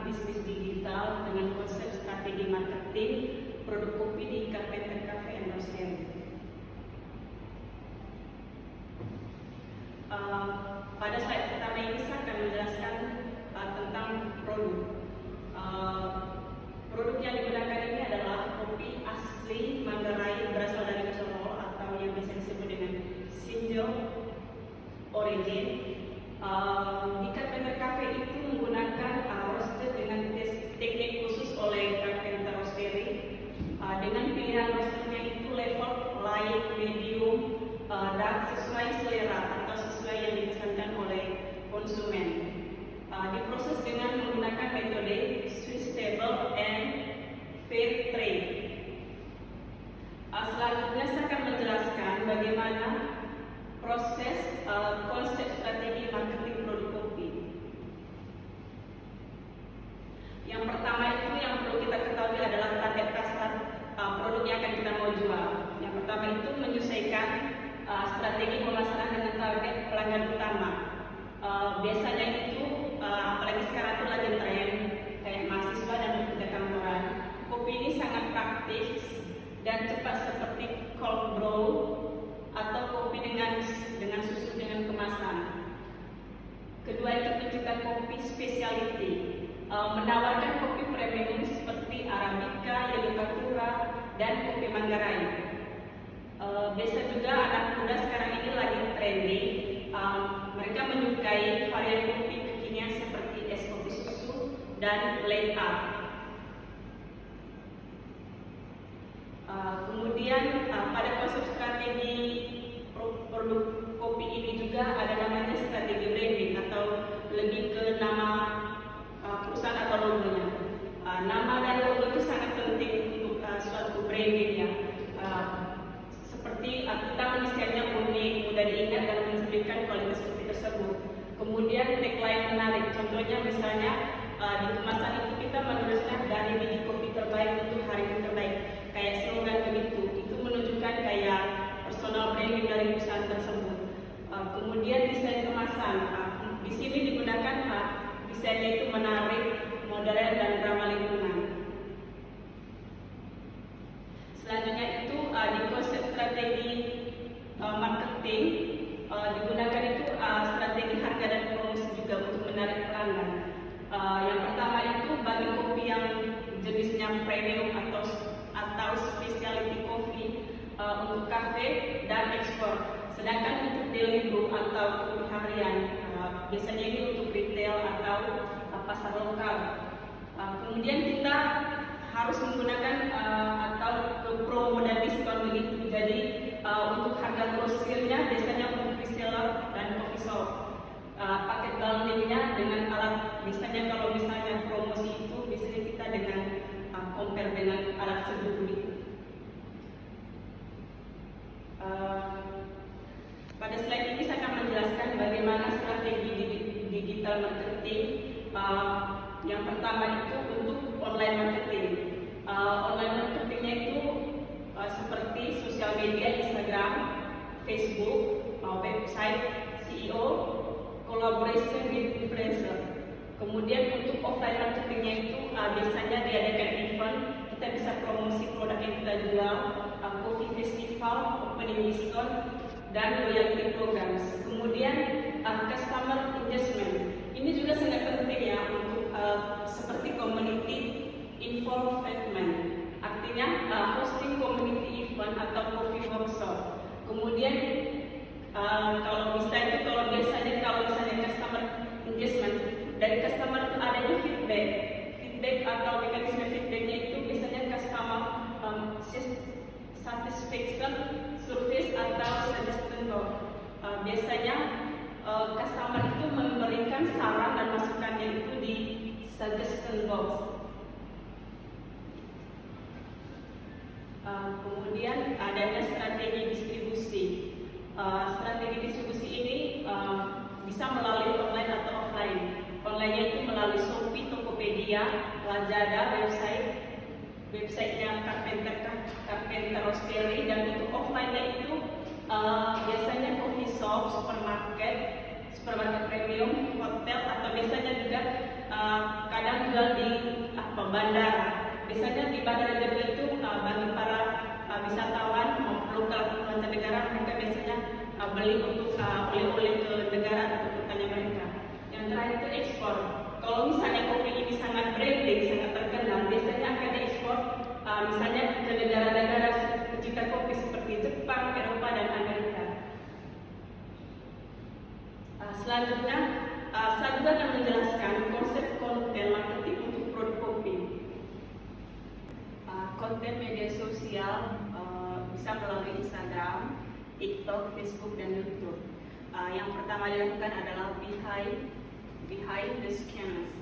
bisnis digital dengan konsep strategi marketing produk kopi di Carpenter Cafe and Roastery. Pada slide pertama ini saya akan menjelaskan tentang produk. Produk yang digunakan ini adalah kopi asli Manggarai berasal dari Solo atau yang biasa disebut dengan Sinjo Origin. Di Carpenter Cafe itu menggunakan roaster dengan teknik khusus oleh Carpenter Roastery dengan pilihan roasternya itu level light, medium, dark sesuai selera atau sesuai yang dipesankan oleh konsumen. Diproses dengan menggunakan metode Swiss Table and Fair Trade. Selanjutnya saya akan menjelaskan bagaimana proses konsep strategi marketing produk kopi. Yang pertama itu yang perlu kita ketahui adalah target pasar produk yang akan kita mau jual. Yang pertama itu menyesuaikan strategi pemasaran dengan target pelanggan utama. Biasanya itu apalagi sekarang itu lagi tren kayak mahasiswa dan pekerja kantoran. Kopi ini sangat praktis dan cepat seperti cold brew atau kopi dengan susu dengan kemasan. Kedua itu menciptakan kopi specialty, menawarkan kopi premium seperti Arabica, Yogyakarta, dan kopi Manggarai. Biasa juga anak muda sekarang ini lagi trending. Mereka menyukai varian kopi kekinian seperti es kopi susu dan late art. Kemudian pada konsep strategi produk kopi ini juga ada namanya strategi branding atau lebih ke nama perusahaan atau logonya. Nama dan logo itu sangat penting untuk suatu branding ya. Seperti kita desainnya unik, mudah diingat dan menunjukkan kualitas kopi tersebut. Kemudian tagline menarik, contohnya misalnya di kemasan itu kita menuliskan dari biji kopi terbaik untuk hari ini terbaik, kayak slogan begitu. Itu menunjukkan kayak personal branding dari perusahaan tersebut. Kemudian desain kemasan, di sini digunakan desainnya itu menarik, modern dan ramah lingkungan. Selanjutnya itu di konsep strategi marketing digunakan itu strategi harga dan promosi juga untuk menarik pelanggan. Yang pertama itu bagi kopi yang jenisnya premium atau specialty coffee untuk kafe dan ekspor. Sedangkan untuk daily brew atau kopi harian biasanya ini untuk retail atau pasar lokal. Kemudian kita harus menggunakan atau ke promo dan diskon begitu. Jadi untuk harga grosirnya biasanya untuk reseller dan coffee shop. Paket bundlingnya dengan alat, biasanya kalau misalnya promosi itu biasanya kita dengan compare dengan alat seduh begitu. Pada slide ini saya akan menjelaskan bagaimana strategi digital marketing. Yang pertama itu untuk online marketing. Online marketingnya itu seperti sosial media, Instagram, Facebook, website, SEO, collaboration with influencer. Kemudian untuk offline marketingnya itu biasanya diadakan event, kita bisa promosi produk yang kita jual, coffee festival, opening diskon, dan loyalty programs. Kemudian customer engagement, ini juga sangat penting ya untuk seperti community involvement, artinya hosting community event atau coffee workshop. Kemudian kalau misalnya customer engagement, dari customer itu adanya feedback atau mekanisme feedbacknya itu biasanya customer satisfaction service atau suggestion box. Biasanya customer itu memberikan saran dan masukannya itu di suggestion box. Kemudian adanya strategi distribusi. Strategi distribusi ini bisa melalui online atau offline. Online-nya itu melalui Shopee, Tokopedia, Lazada, websitenya Carpenter Roastery, dan untuk offline-nya itu biasanya coffee shop, supermarket premium, hotel, atau biasanya juga kadang jual di bandara. Biasanya di bandara juga itu bagi para wisatawan maupun lokal atau mancanegara, mereka biasanya beli untuk oleh-oleh ke negara atau kotanya mereka. Yang terakhir itu ekspor. Kalau misalnya kopi ini sangat branding, sangat terkenal, biasanya akan diekspor misalnya ke negara-negara pecinta kopi seperti Jepang, Eropa, dan Amerika. Selanjutnya, saya juga akan menjelaskan konsep konten marketing untuk produk kopi. Konten media sosial bisa melalui Instagram, TikTok, Facebook, dan YouTube. Yang pertama dilakukan adalah behind the scenes.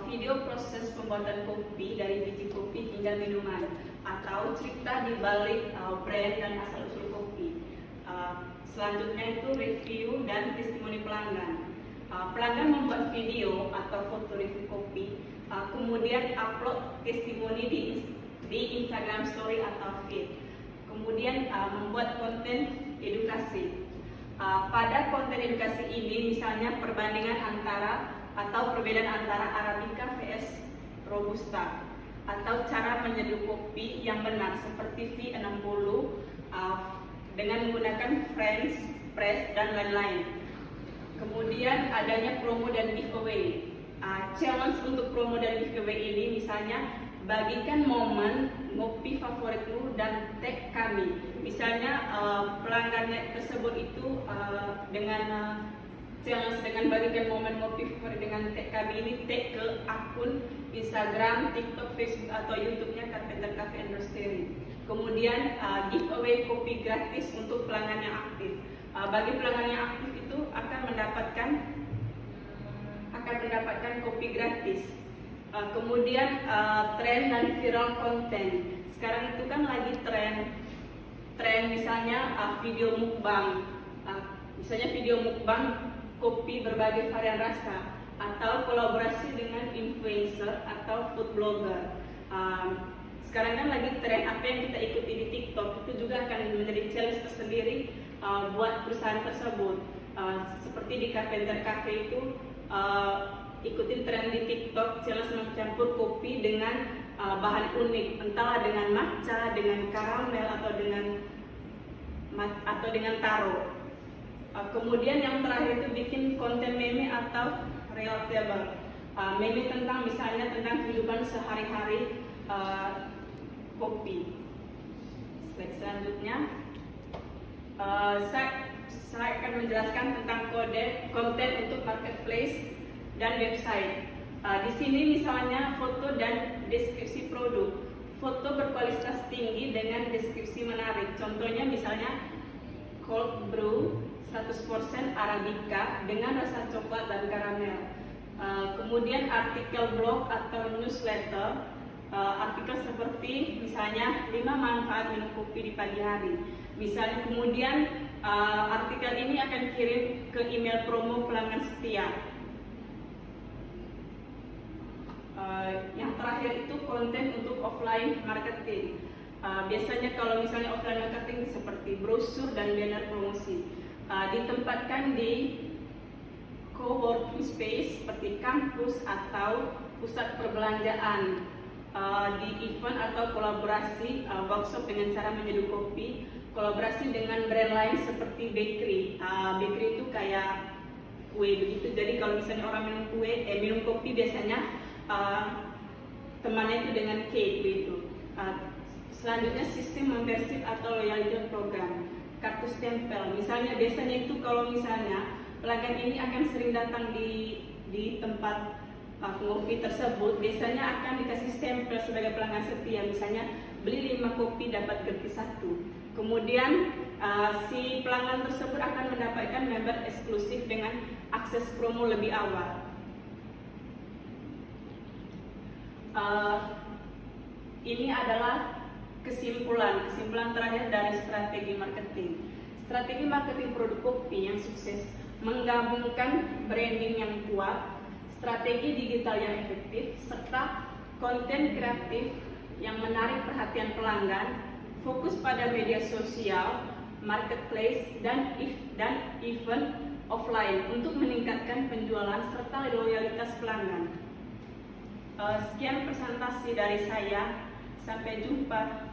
Video proses pembuatan kopi dari biji kopi hingga minuman, atau cerita di balik brand dan asal-usul kopi. Selanjutnya itu review dan testimoni pelanggan. Pelanggan membuat video atau foto review kopi, kemudian upload testimoni di Instagram Story atau feed. Kemudian membuat konten edukasi. Pada konten edukasi ini misalnya perbandingan atau perbedaan antara Arabica vs Robusta, atau cara menyeduh kopi yang benar seperti V60 dengan menggunakan French press dan lain-lain. Kemudian adanya promo dan giveaway. Challenge untuk promo dan giveaway ini misalnya bagikan momen ngopi favoritmu dan tag kami. Misalnya pelanggannya tersebut itu dengan challenge dengan bagikan momen ngopi favorit dengan tag kami ini, tag ke akun Instagram, TikTok, Facebook, atau YouTube-nya Carpenter Cafe and Roastery. Kemudian giveaway kopi gratis untuk pelanggan yang aktif. Bagi pelanggan yang aktif itu akan mendapatkan kopi gratis. Kemudian tren dan viral konten. Sekarang itu kan lagi tren misalnya video mukbang. Misalnya video mukbang kopi berbagai varian rasa, atau kolaborasi dengan influencer atau food blogger. Sekarang kan lagi tren apa yang kita ikuti di TikTok itu juga akan menjadi challenge tersendiri buat perusahaan tersebut. Seperti di Carpenter Cafe itu ikutin tren di TikTok, challenge mencampur kopi dengan bahan unik, entahlah dengan matcha, dengan karamel, atau dengan taro. Kemudian yang terakhir itu bikin konten meme atau relatable. Meme tentang misalnya tentang kehidupan sehari-hari kopi. Slide selanjutnya, saya akan menjelaskan tentang konten untuk marketplace dan website. Di sini misalnya foto dan deskripsi produk. Foto berkualitas tinggi dengan deskripsi menarik. Contohnya misalnya cold brew 100% Arabica dengan rasa coklat dan karamel. Kemudian artikel blog atau newsletter, artikel seperti misalnya 5 manfaat minum kopi di pagi hari. Misalnya kemudian artikel ini akan kirim ke email promo pelanggan setia. Yang terakhir itu konten untuk offline marketing. Biasanya kalau misalnya offline marketing seperti brosur dan banner promosi, ditempatkan di co-working space seperti kampus atau pusat perbelanjaan, di event atau kolaborasi workshop dengan cara menyeduh kopi, kolaborasi dengan brand lain seperti bakery. Bakery itu kayak kue begitu. Jadi kalau misalnya orang minum kopi biasanya temannya itu dengan cake begitu. Selanjutnya sistem membership atau loyalty program, kartu stempel. Misalnya biasanya itu kalau misalnya pelanggan ini akan sering datang di tempat kopi tersebut, biasanya akan dikasih stempel sebagai pelanggan setia. Misalnya beli 5 kopi dapat gratis 1. Kemudian si pelanggan tersebut akan mendapatkan member eksklusif dengan akses promo lebih awal. Ini adalah kesimpulan terakhir dari strategi marketing. Strategi marketing produk kopi yang sukses menggabungkan branding yang kuat, strategi digital yang efektif, serta konten kreatif yang menarik perhatian pelanggan, fokus pada media sosial, marketplace, dan event offline untuk meningkatkan penjualan serta loyalitas pelanggan. Sekian presentasi dari saya. Sampai jumpa.